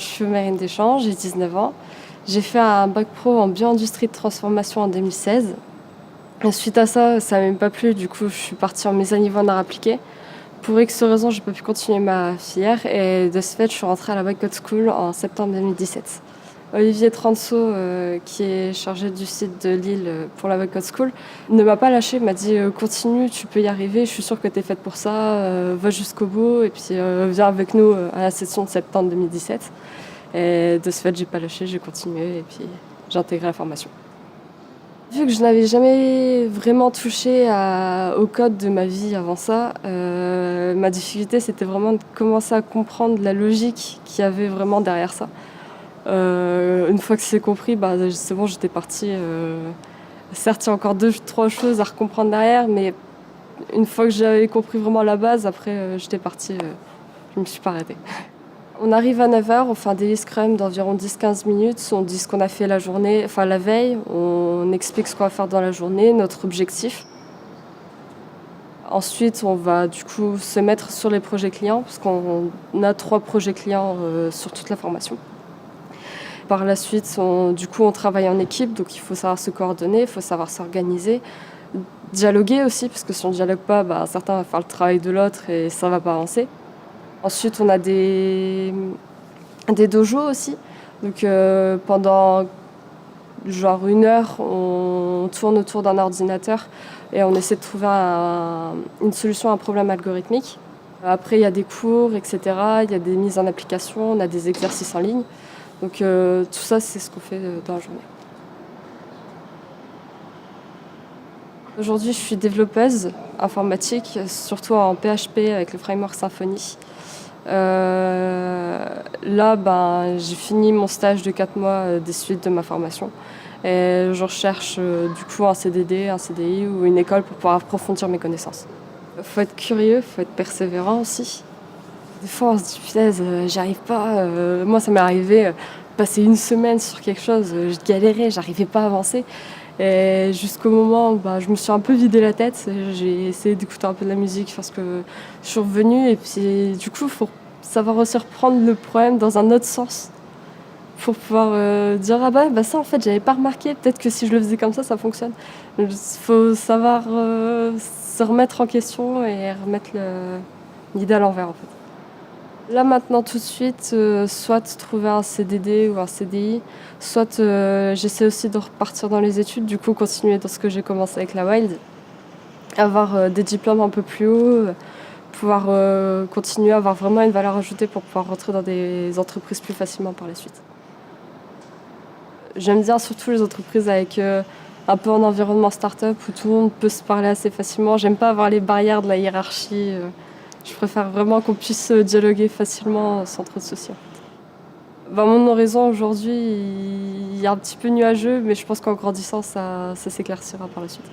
Je suis Marine Deschamps, j'ai 19 ans. J'ai fait un bac pro en bio-industrie de transformation en 2016. Et suite à ça, ça m'a même pas plu. Du coup, je suis partie en mise à niveau en art appliqué. Pour X raisons, j'ai pas pu continuer ma filière et de ce fait, je suis rentrée à la White Coat School en septembre 2017. Olivier Transo, qui est chargé du site de Lille pour la White Coat School, ne m'a pas lâchée, m'a dit continue, tu peux y arriver, je suis sûre que tu es faite pour ça, va jusqu'au bout et puis viens avec nous à la session de septembre 2017. Et de ce fait, j'ai pas lâché, j'ai continué et puis j'ai intégré la formation. Vu que je n'avais jamais vraiment touché au code de ma vie avant ça, ma difficulté c'était vraiment de commencer à comprendre la logique qu'il y avait vraiment derrière ça. Une fois que c'est compris, c'est bon, j'étais partie. Certes, il y a encore 2-3 choses à recomprendre derrière, mais une fois que j'avais compris vraiment la base, après j'étais partie, je me suis pas arrêtée. On arrive à 9h, on fait un daily scrum d'environ 10-15 minutes, on dit ce qu'on a fait la journée, enfin la veille, on explique ce qu'on va faire dans la journée, notre objectif. Ensuite, on va du coup se mettre sur les projets clients, parce qu'on a 3 projets clients sur toute la formation. Par la suite, on travaille en équipe, donc il faut savoir se coordonner, il faut savoir s'organiser, dialoguer aussi, parce que si on ne dialogue pas, certains vont faire le travail de l'autre et ça ne va pas avancer. Ensuite, on a des dojos aussi. Donc pendant genre 1 heure, on tourne autour d'un ordinateur et on essaie de trouver une solution à un problème algorithmique. Après, il y a des cours, etc. Il y a des mises en application, on a des exercices en ligne. Donc tout ça, c'est ce qu'on fait dans la journée. Aujourd'hui, je suis développeuse informatique, surtout en PHP avec le framework Symfony. Là, j'ai fini mon stage de 4 mois des suites de ma formation. Et je recherche du coup un CDD, un CDI ou une école pour pouvoir approfondir mes connaissances. Il faut être curieux, il faut être persévérant aussi. Des fois, on se dit, punaise, j'y arrive pas. Moi, ça m'est arrivé, passer 1 semaine sur quelque chose, je galérais, j'arrivais pas à avancer. Et jusqu'au moment où je me suis un peu vidé la tête, j'ai essayé d'écouter un peu de la musique parce que je suis revenue. Et puis, du coup, il faut savoir aussi reprendre le problème dans un autre sens pour pouvoir dire ça, en fait, j'avais pas remarqué. Peut-être que si je le faisais comme ça fonctionne. Il faut savoir se remettre en question et remettre l'idée à l'envers, en fait. Là maintenant tout de suite, soit trouver un CDD ou un CDI, soit j'essaie aussi de repartir dans les études, du coup continuer dans ce que j'ai commencé avec la Wild, avoir des diplômes un peu plus hauts, pouvoir continuer à avoir vraiment une valeur ajoutée pour pouvoir rentrer dans des entreprises plus facilement par la suite. J'aime bien surtout les entreprises avec un peu un environnement start-up où tout le monde peut se parler assez facilement. J'aime pas avoir les barrières de la hiérarchie. Je préfère vraiment qu'on puisse dialoguer facilement sans trop de soucis. Mon horizon aujourd'hui, il est un petit peu nuageux, mais je pense qu'en grandissant, ça s'éclaircira par la suite.